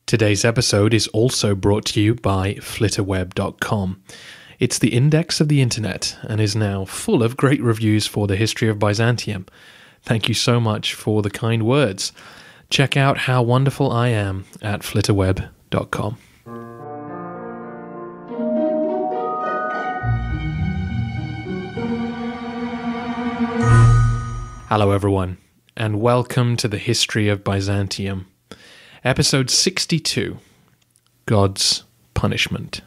Today's episode is also brought to you by flitterweb.com. It's the index of the internet and is now full of great reviews for the history of Byzantium. Thank you so much for the kind words. Check out how wonderful I am at flitterweb.com. Hello everyone, and welcome to the history of Byzantium. Episode 62, God's Punishment.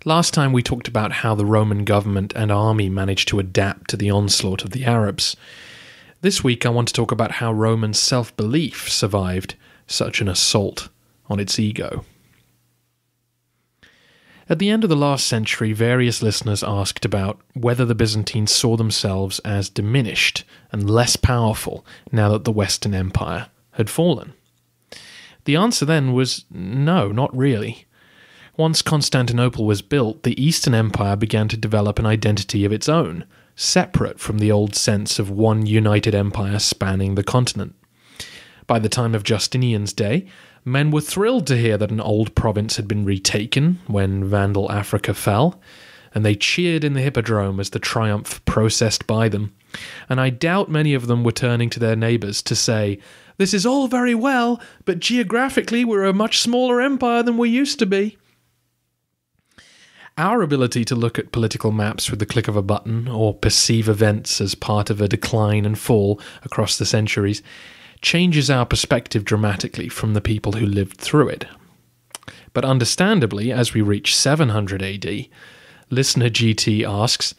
Last time we talked about how the Roman government and army managed to adapt to the onslaught of the Arabs. This week I want to talk about how Roman self-belief survived such an assault on its ego. At the end of the last century, various listeners asked about whether the Byzantines saw themselves as diminished and less powerful now that the Western Empire had fallen. The answer then was no, not really. Once Constantinople was built, the Eastern Empire began to develop an identity of its own, separate from the old sense of one united empire spanning the continent. By the time of Justinian's day, men were thrilled to hear that an old province had been retaken when Vandal Africa fell, and they cheered in the Hippodrome as the triumph processed by them. And I doubt many of them were turning to their neighbours to say, "This is all very well, but geographically we're a much smaller empire than we used to be." Our ability to look at political maps with the click of a button, or perceive events as part of a decline and fall across the centuries, changes our perspective dramatically from the people who lived through it. But understandably, as we reach 700 AD, listener GT asks,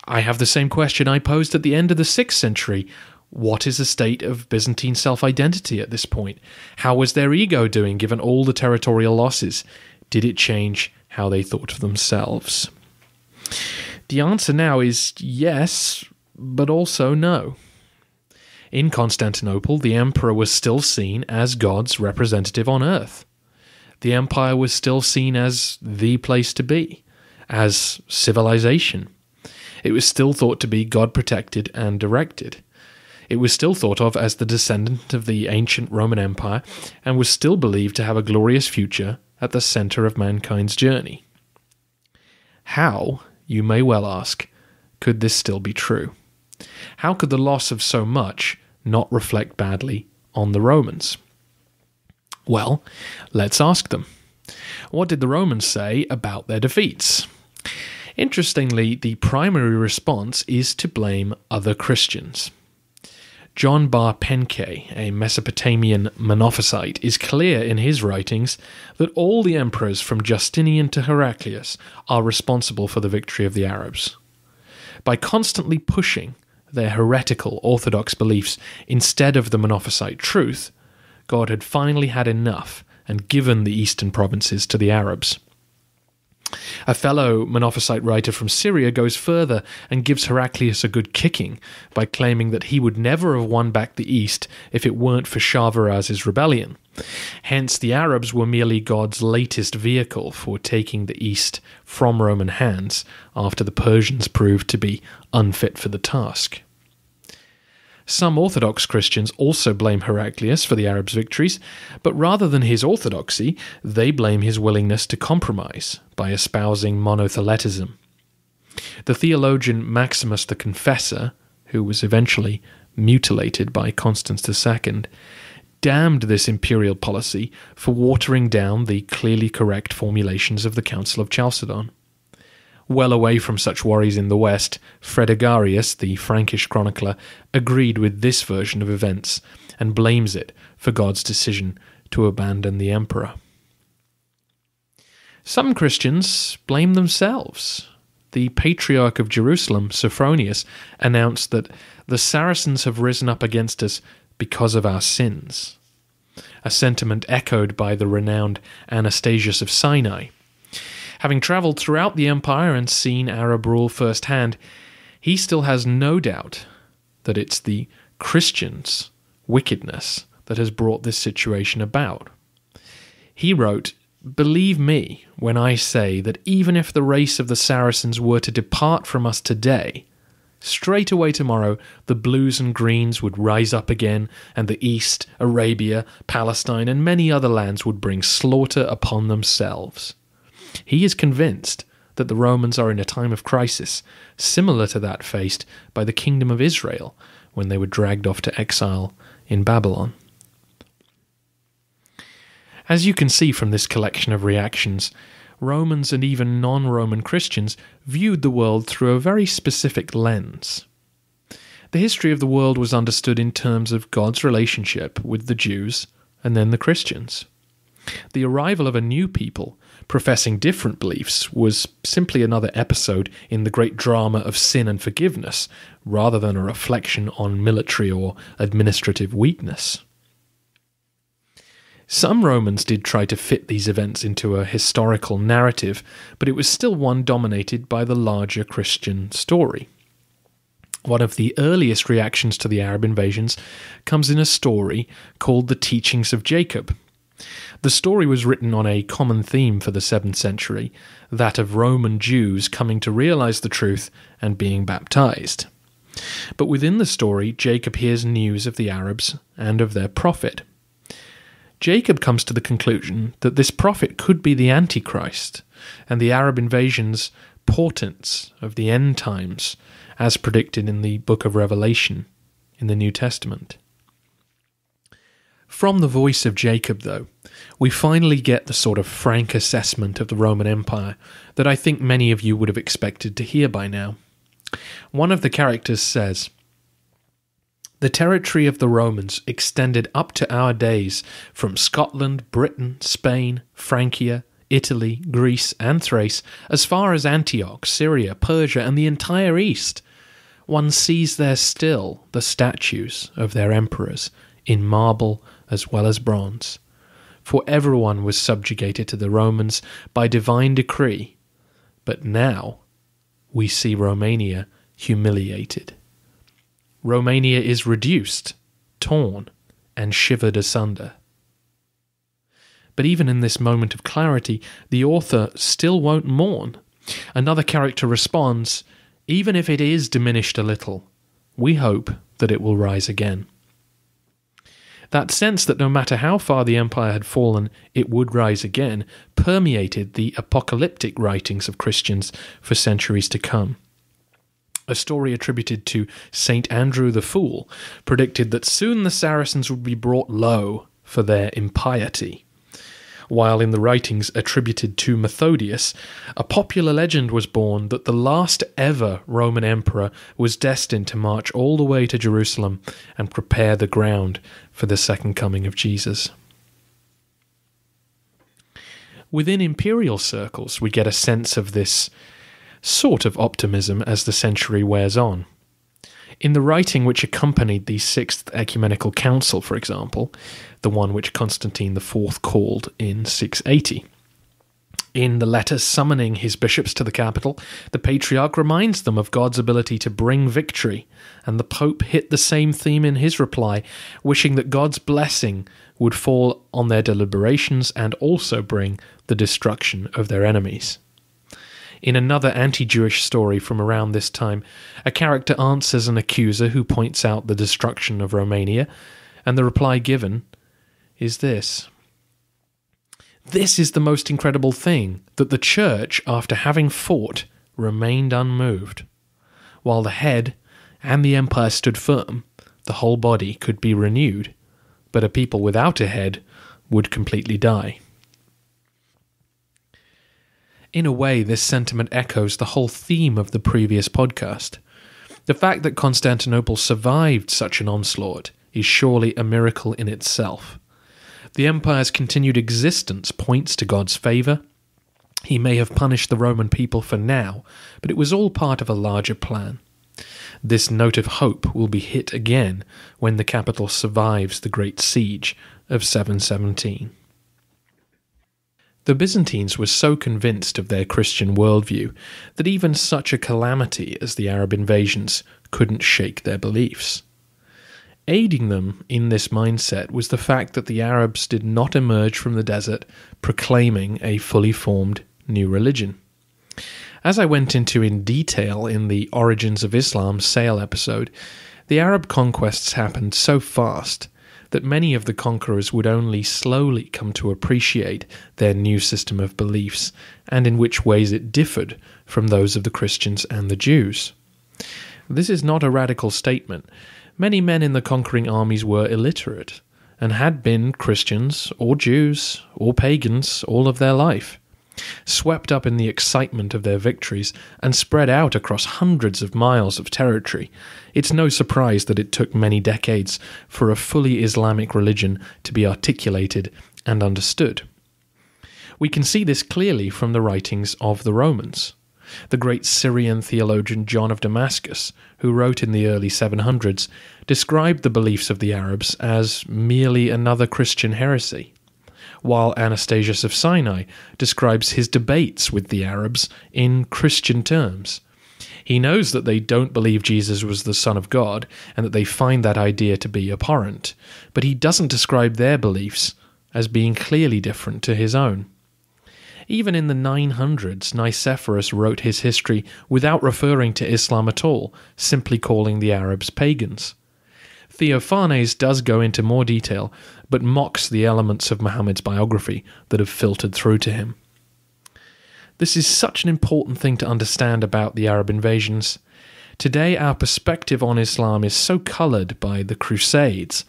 I have the same question I posed at the end of the 6th century. What is the state of Byzantine self-identity at this point? How was their ego doing given all the territorial losses? Did it change how they thought of themselves? The answer now is yes, but also no. In Constantinople, the emperor was still seen as God's representative on earth. The empire was still seen as the place to be, as civilization. It was still thought to be God-protected and directed. It was still thought of as the descendant of the ancient Roman Empire and was still believed to have a glorious future at the center of mankind's journey. How, you may well ask, could this still be true? How could the loss of so much not reflect badly on the Romans? Well, let's ask them. What did the Romans say about their defeats? Interestingly, the primary response is to blame other Christians. John Bar Penke, a Mesopotamian Monophysite, is clear in his writings that all the emperors from Justinian to Heraclius are responsible for the victory of the Arabs. By constantly pushing their heretical orthodox beliefs instead of the Monophysite truth, God had finally had enough and given the eastern provinces to the Arabs. A fellow Monophysite writer from Syria goes further and gives Heraclius a good kicking by claiming that he would never have won back the east if it weren't for Shahrbaraz's rebellion. Hence, the Arabs were merely God's latest vehicle for taking the east from Roman hands after the Persians proved to be unfit for the task. Some Orthodox Christians also blame Heraclius for the Arabs' victories, but rather than his orthodoxy, they blame his willingness to compromise by espousing monotheletism. The theologian Maximus the Confessor, who was eventually mutilated by Constans II, damned this imperial policy for watering down the clearly correct formulations of the Council of Chalcedon. Well away from such worries in the West, Fredegarius, the Frankish chronicler, agreed with this version of events and blames it for God's decision to abandon the emperor. Some Christians blame themselves. The Patriarch of Jerusalem, Sophronius, announced that the Saracens have risen up against us because of our sins, a sentiment echoed by the renowned Anastasius of Sinai. Having travelled throughout the empire and seen Arab rule firsthand, he still has no doubt that it's the Christians' wickedness that has brought this situation about. He wrote, "Believe me when I say that even if the race of the Saracens were to depart from us today, Straight away tomorrow, the blues and greens would rise up again, and the East, Arabia, Palestine, and many other lands would bring slaughter upon themselves. He is convinced that the Romans are in a time of crisis, similar to that faced by the kingdom of Israel when they were dragged off to exile in Babylon. As you can see from this collection of reactions, Romans and even non-Roman Christians viewed the world through a very specific lens. The history of the world was understood in terms of God's relationship with the Jews and then the Christians. The arrival of a new people professing different beliefs was simply another episode in the great drama of sin and forgiveness, rather than a reflection on military or administrative weakness. Some Romans did try to fit these events into a historical narrative, but it was still one dominated by the larger Christian story. One of the earliest reactions to the Arab invasions comes in a story called The Teachings of Jacob. The story was written on a common theme for the 7th century, that of Roman Jews coming to realize the truth and being baptized. But within the story, Jacob hears news of the Arabs and of their prophet. Jacob comes to the conclusion that this prophet could be the Antichrist, and the Arab invasions portents of the end times, as predicted in the book of Revelation in the New Testament. From the voice of Jacob, though, we finally get the sort of frank assessment of the Roman Empire that I think many of you would have expected to hear by now. One of the characters says, "The territory of the Romans extended up to our days from Scotland, Britain, Spain, Francia, Italy, Greece, and Thrace, as far as Antioch, Syria, Persia, and the entire East. One sees there still the statues of their emperors, in marble as well as bronze. For everyone was subjugated to the Romans by divine decree, but now we see Romania humiliated. Romania is reduced, torn, and shivered asunder." But even in this moment of clarity, the author still won't mourn. Another character responds, "Even if it is diminished a little, we hope that it will rise again." That sense that no matter how far the empire had fallen, it would rise again, permeated the apocalyptic writings of Christians for centuries to come. A story attributed to St. Andrew the Fool predicted that soon the Saracens would be brought low for their impiety. While in the writings attributed to Methodius, a popular legend was born that the last ever Roman emperor was destined to march all the way to Jerusalem and prepare the ground for the second coming of Jesus. Within imperial circles, we get a sense of this sort of optimism as the century wears on. In the writing which accompanied the Sixth Ecumenical Council, for example, the one which Constantine IV called in 680, in the letter summoning his bishops to the capital, the Patriarch reminds them of God's ability to bring victory, and the Pope hit the same theme in his reply, wishing that God's blessing would fall on their deliberations and also bring the destruction of their enemies. In another anti-Jewish story from around this time, a character answers an accuser who points out the destruction of Romania, and the reply given is this: "This is the most incredible thing, that the church, after having fought, remained unmoved. While the head and the empire stood firm, the whole body could be renewed, but a people without a head would completely die." In a way, this sentiment echoes the whole theme of the previous podcast. The fact that Constantinople survived such an onslaught is surely a miracle in itself. The empire's continued existence points to God's favour. He may have punished the Roman people for now, but it was all part of a larger plan. This note of hope will be hit again when the capital survives the great siege of 717. The Byzantines were so convinced of their Christian worldview that even such a calamity as the Arab invasions couldn't shake their beliefs. Aiding them in this mindset was the fact that the Arabs did not emerge from the desert proclaiming a fully formed new religion. As I went into in detail in the Origins of Islam Sale episode, the Arab conquests happened so fast that many of the conquerors would only slowly come to appreciate their new system of beliefs and in which ways it differed from those of the Christians and the Jews. This is not a radical statement. Many men in the conquering armies were illiterate and had been Christians or Jews or pagans all of their life, swept up in the excitement of their victories and spread out across hundreds of miles of territory. It's no surprise that it took many decades for a fully Islamic religion to be articulated and understood. We can see this clearly from the writings of the Romans. The great Syrian theologian John of Damascus, who wrote in the early 700s, described the beliefs of the Arabs as merely another Christian heresy, while Anastasius of Sinai describes his debates with the Arabs in Christian terms. He knows that they don't believe Jesus was the Son of God and that they find that idea to be abhorrent, but he doesn't describe their beliefs as being clearly different to his own. Even in the 900s, Nicephorus wrote his history without referring to Islam at all, simply calling the Arabs pagans. Theophanes does go into more detail, but mocks the elements of Muhammad's biography that have filtered through to him. This is such an important thing to understand about the Arab invasions. Today, our perspective on Islam is so coloured by the Crusades,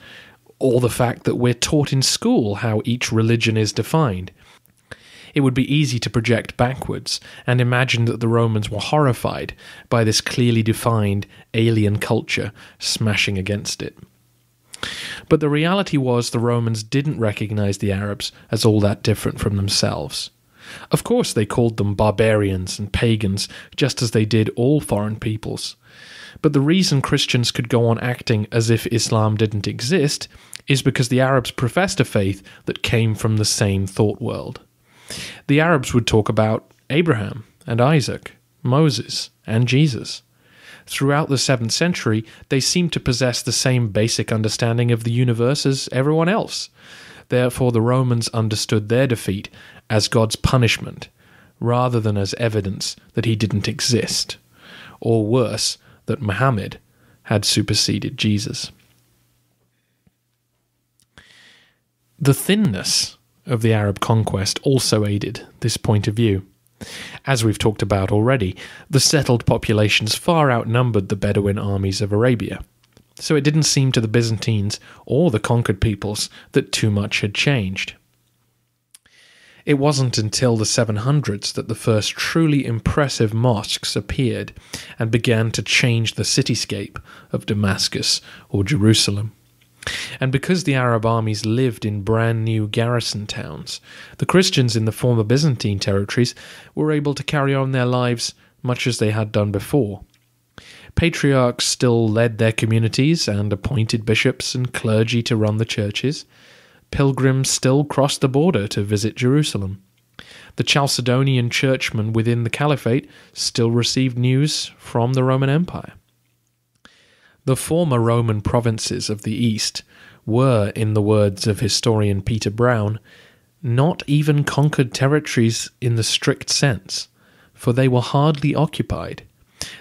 or the fact that we're taught in school how each religion is defined. It would be easy to project backwards and imagine that the Romans were horrified by this clearly defined alien culture smashing against it. But the reality was the Romans didn't recognize the Arabs as all that different from themselves. Of course they called them barbarians and pagans, just as they did all foreign peoples. But the reason Christians could go on acting as if Islam didn't exist is because the Arabs professed a faith that came from the same thought world. The Arabs would talk about Abraham and Isaac, Moses and Jesus. Throughout the 7th century, they seemed to possess the same basic understanding of the universe as everyone else. Therefore, the Romans understood their defeat as God's punishment, rather than as evidence that he didn't exist, or worse, that Muhammad had superseded Jesus. The thinness of the Arab conquest also aided this point of view. As we've talked about already, the settled populations far outnumbered the Bedouin armies of Arabia, so it didn't seem to the Byzantines or the conquered peoples that too much had changed. It wasn't until the 700s that the first truly impressive mosques appeared and began to change the cityscape of Damascus or Jerusalem. And because the Arab armies lived in brand new garrison towns, the Christians in the former Byzantine territories were able to carry on their lives much as they had done before. Patriarchs still led their communities and appointed bishops and clergy to run the churches. Pilgrims still crossed the border to visit Jerusalem. The Chalcedonian churchmen within the Caliphate still received news from the Roman Empire. The former Roman provinces of the East were, in the words of historian Peter Brown, not even conquered territories in the strict sense, for they were hardly occupied.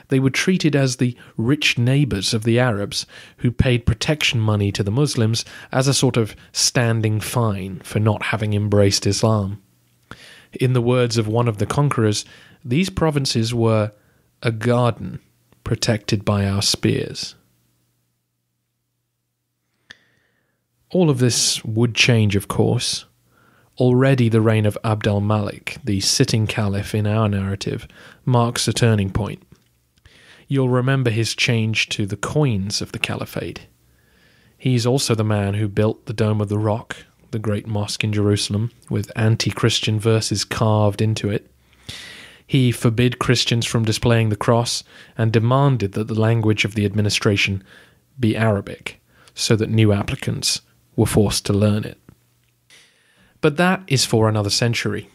They were treated as the rich neighbours of the Arabs, who paid protection money to the Muslims as a sort of standing fine for not having embraced Islam. In the words of one of the conquerors, these provinces were a garden protected by our spears. All of this would change, of course. Already the reign of Abd al-Malik, the sitting caliph in our narrative, marks a turning point. You'll remember his change to the coins of the Caliphate. He's also the man who built the Dome of the Rock, the great mosque in Jerusalem, with anti-Christian verses carved into it. He forbid Christians from displaying the cross and demanded that the language of the administration be Arabic, so that new applicants were forced to learn it. But that is for another century.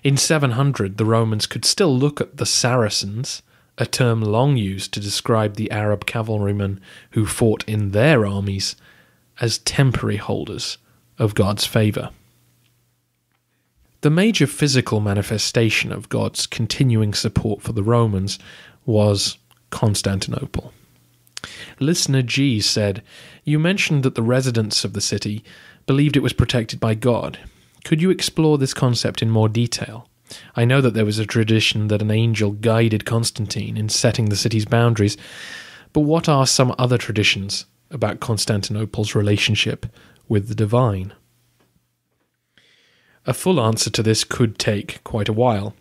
In 700, the Romans could still look at the Saracens, a term long used to describe the Arab cavalrymen who fought in their armies, as temporary holders of God's favour. The major physical manifestation of God's continuing support for the Romans was Constantinople. Listener G said, "You mentioned that the residents of the city believed it was protected by God. Could you explore this concept in more detail? I know that there was a tradition that an angel guided Constantine in setting the city's boundaries, but what are some other traditions about Constantinople's relationship with the divine?" A full answer to this could take quite a while,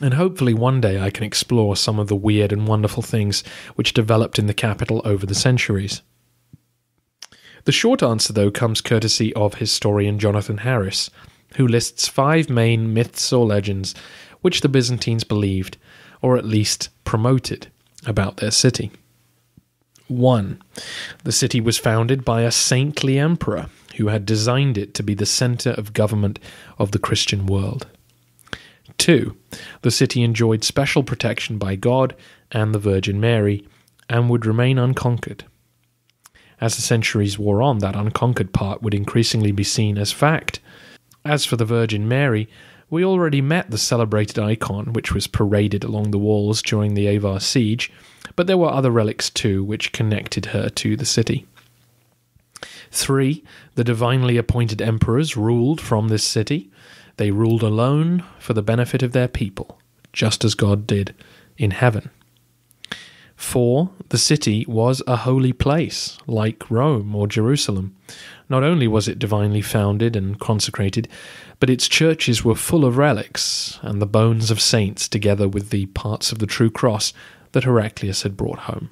and hopefully one day I can explore some of the weird and wonderful things which developed in the capital over the centuries. The short answer, though, comes courtesy of historian Jonathan Harris, who lists 5 main myths or legends which the Byzantines believed, or at least promoted, about their city. 1. The city was founded by a saintly emperor who had designed it to be the center of government of the Christian world. 2. The city enjoyed special protection by God and the Virgin Mary, and would remain unconquered. As the centuries wore on, that unconquered part would increasingly be seen as fact. As for the Virgin Mary, we already met the celebrated icon which was paraded along the walls during the Avar siege, but there were other relics too which connected her to the city. 3. The divinely appointed emperors ruled from this city. They ruled alone for the benefit of their people, just as God did in heaven. 4. The city was a holy place, like Rome or Jerusalem. Not only was it divinely founded and consecrated, but its churches were full of relics and the bones of saints, together with the parts of the true cross that Heraclius had brought home.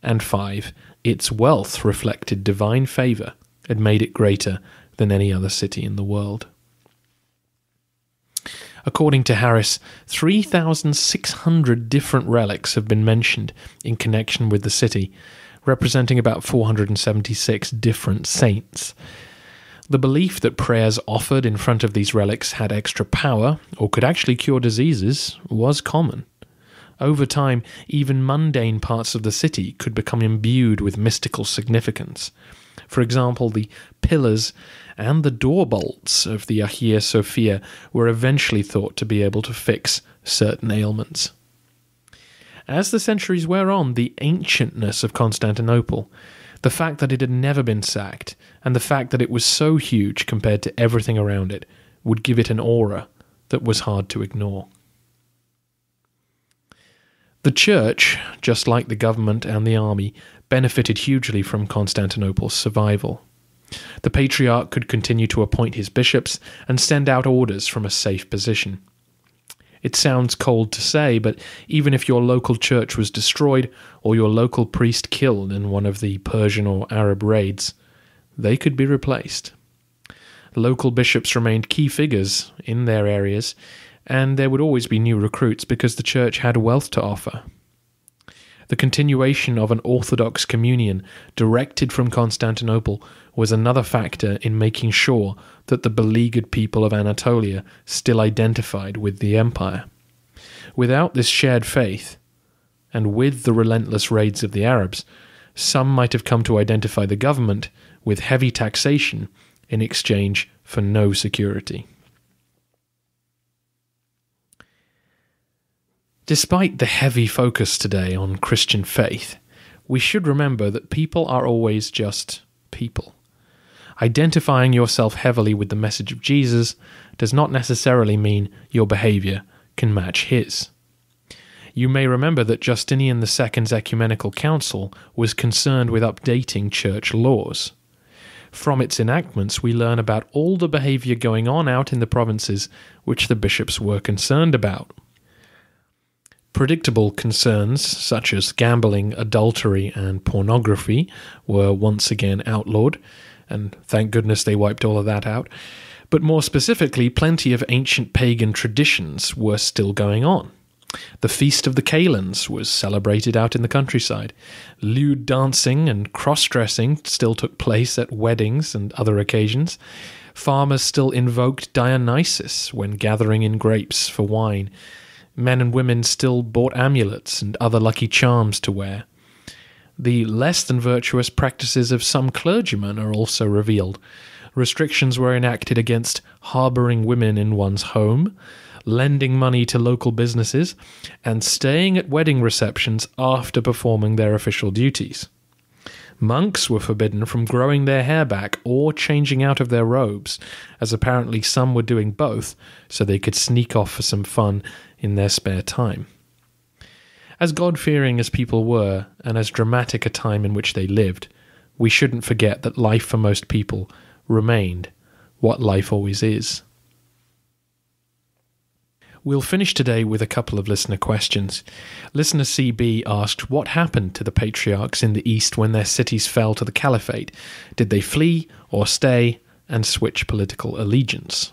And 5. Its wealth reflected divine favour and made it greater than any other city in the world. According to Harris, 3,600 different relics have been mentioned in connection with the city, representing about 476 different saints. The belief that prayers offered in front of these relics had extra power, or could actually cure diseases, was common. Over time, even mundane parts of the city could become imbued with mystical significance. For example, the pillars and the door bolts of the Hagia Sophia were eventually thought to be able to fix certain ailments. As the centuries wear on, the ancientness of Constantinople, the fact that it had never been sacked, and the fact that it was so huge compared to everything around it, would give it an aura that was hard to ignore. The church, just like the government and the army, benefited hugely from Constantinople's survival. The patriarch could continue to appoint his bishops and send out orders from a safe position. It sounds cold to say, but even if your local church was destroyed or your local priest killed in one of the Persian or Arab raids, they could be replaced. Local bishops remained key figures in their areas, and there would always be new recruits because the church had wealth to offer. The continuation of an Orthodox communion directed from Constantinople was another factor in making sure that the beleaguered people of Anatolia still identified with the empire. Without this shared faith, and with the relentless raids of the Arabs, some might have come to identify the government with heavy taxation in exchange for no security. Despite the heavy focus today on Christian faith, we should remember that people are always just people. Identifying yourself heavily with the message of Jesus does not necessarily mean your behavior can match his. You may remember that Justinian II's ecumenical council was concerned with updating church laws. From its enactments, we learn about all the behavior going on out in the provinces which the bishops were concerned about. Predictable concerns such as gambling, adultery, and pornography were once again outlawed, and thank goodness they wiped all of that out. But more specifically, plenty of ancient pagan traditions were still going on. The Feast of the Kalends was celebrated out in the countryside. Lewd dancing and cross-dressing still took place at weddings and other occasions. Farmers still invoked Dionysus when gathering in grapes for wine. Men and women still bought amulets and other lucky charms to wear. The less than virtuous practices of some clergymen are also revealed. Restrictions were enacted against harbouring women in one's home, lending money to local businesses, and staying at wedding receptions after performing their official duties. Monks were forbidden from growing their hair back or changing out of their robes, as apparently some were doing both so they could sneak off for some fun in their spare time. As God-fearing as people were, and as dramatic a time in which they lived, we shouldn't forget that life for most people remained what life always is. We'll finish today with a couple of listener questions. Listener CB asked, what happened to the patriarchs in the East when their cities fell to the Caliphate? Did they flee or stay and switch political allegiance?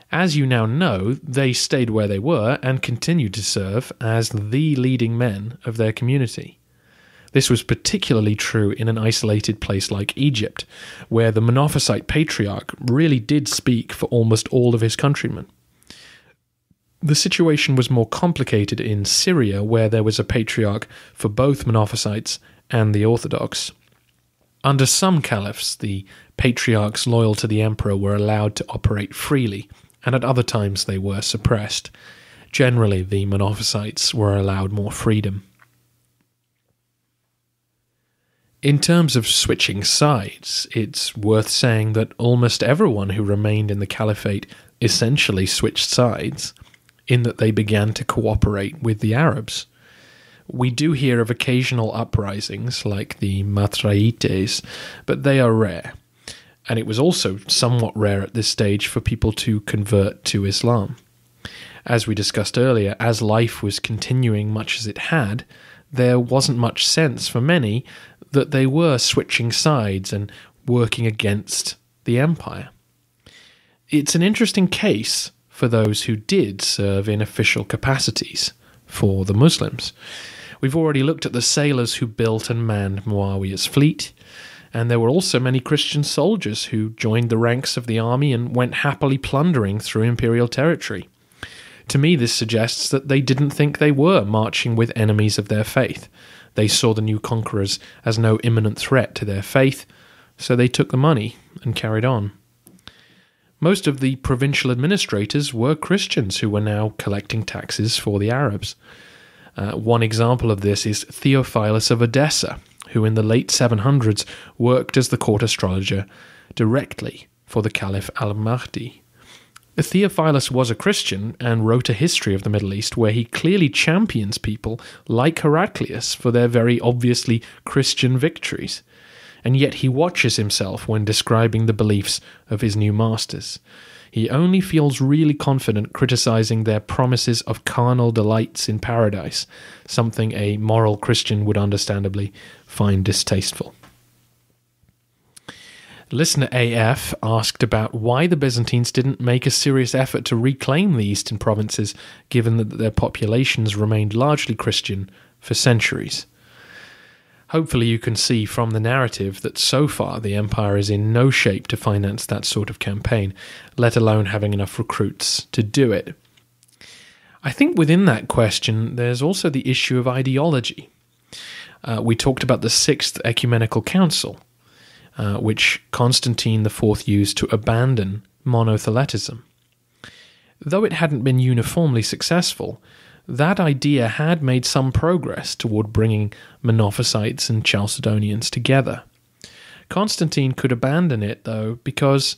As you now know, they stayed where they were and continued to serve as the leading men of their community. This was particularly true in an isolated place like Egypt, where the Monophysite patriarch really did speak for almost all of his countrymen. The situation was more complicated in Syria, where there was a patriarch for both Monophysites and the Orthodox. Under some caliphs, the patriarchs loyal to the emperor were allowed to operate freely, and at other times they were suppressed. Generally, the Monophysites were allowed more freedom. In terms of switching sides, it's worth saying that almost everyone who remained in the Caliphate essentially switched sides, in that they began to cooperate with the Arabs. We do hear of occasional uprisings, like the Matraïtes, but they are rare. And it was also somewhat rare at this stage for people to convert to Islam. As we discussed earlier, as life was continuing much as it had, there wasn't much sense for many that they were switching sides and working against the empire. It's an interesting case for those who did serve in official capacities for the Muslims. We've already looked at the sailors who built and manned Muawiyah's fleet, and there were also many Christian soldiers who joined the ranks of the army and went happily plundering through imperial territory. To me, this suggests that they didn't think they were marching with enemies of their faith. They saw the new conquerors as no imminent threat to their faith, so they took the money and carried on. Most of the provincial administrators were Christians who were now collecting taxes for the Arabs. One example of this is Theophilus of Edessa, who in the late 700s worked as the court astrologer directly for the Caliph al-Mahdi. Theophilus was a Christian and wrote a history of the Middle East where he clearly champions people like Heraclius for their very obviously Christian victories. And yet he watches himself when describing the beliefs of his new masters. He only feels really confident criticizing their promises of carnal delights in paradise, something a moral Christian would understandably find distasteful. Listener AF asked about why the Byzantines didn't make a serious effort to reclaim the eastern provinces, given that their populations remained largely Christian for centuries. Hopefully you can see from the narrative that so far the empire is in no shape to finance that sort of campaign, let alone having enough recruits to do it. I think within that question there's also the issue of ideology. We talked about the Sixth Ecumenical Council, which Constantine IV used to abandon monotheletism. Though it hadn't been uniformly successful, that idea had made some progress toward bringing Monophysites and Chalcedonians together. Constantine could abandon it, though, because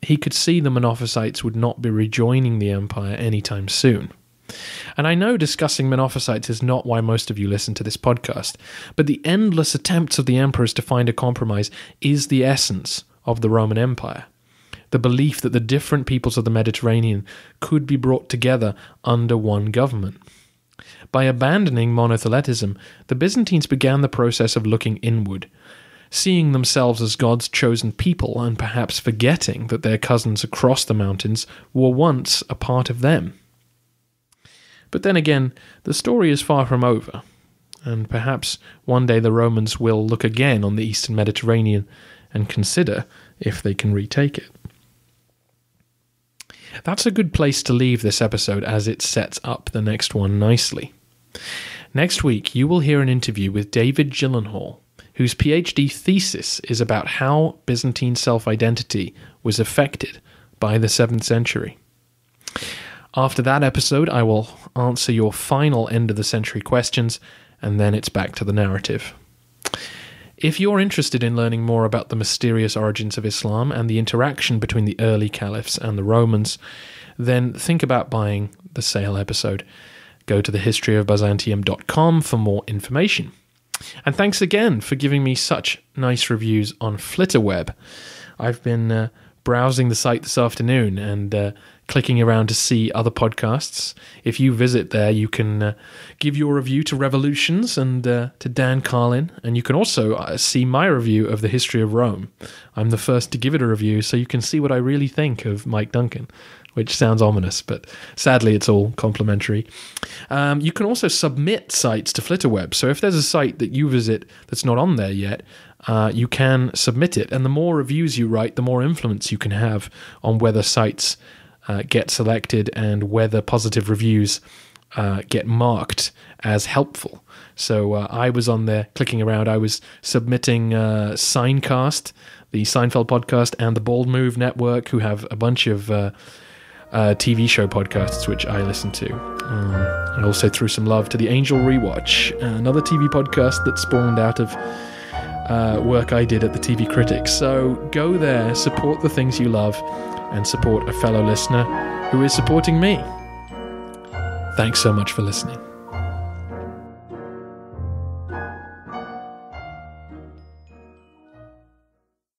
he could see the Monophysites would not be rejoining the empire anytime soon. And I know discussing Monophysites is not why most of you listen to this podcast, but the endless attempts of the emperors to find a compromise is the essence of the Roman Empire. The belief that the different peoples of the Mediterranean could be brought together under one government. By abandoning monotheletism, the Byzantines began the process of looking inward, seeing themselves as God's chosen people and perhaps forgetting that their cousins across the mountains were once a part of them. But then again, the story is far from over, and perhaps one day the Romans will look again on the eastern Mediterranean and consider if they can retake it. That's a good place to leave this episode as it sets up the next one nicely. Next week, you will hear an interview with David Gyllenhaal. whose PhD thesis is about how Byzantine self-identity was affected by the 7th century. After that episode, I will answer your final end-of-the-century questions, and then it's back to the narrative. If you're interested in learning more about the mysterious origins of Islam and the interaction between the early caliphs and the Romans, then think about buying the sale episode. Go to thehistoryofbyzantium.com for more information. And thanks again for giving me such nice reviews on Flitterweb. I've been browsing the site this afternoon and clicking around to see other podcasts. If you visit there, you can give your review to Revolutions and to Dan Carlin, and you can also see my review of the history of Rome. I'm the first to give it a review, so you can see what I really think of Mike Duncan, which sounds ominous, but sadly it's all complimentary. You can also submit sites to Flitterweb, so if there's a site that you visit that's not on there yet, you can submit it, and the more reviews you write, the more influence you can have on whether sites get selected and whether positive reviews get marked as helpful. So I was on there clicking around. I was submitting Signcast, the Seinfeld podcast, and the Bald Move Network, who have a bunch of TV show podcasts which I listen to. I also threw some love to the Angel Rewatch, another TV podcast that spawned out of work I did at the TV Critics. So go there, support the things you love, and support a fellow listener who is supporting me. Thanks so much for listening.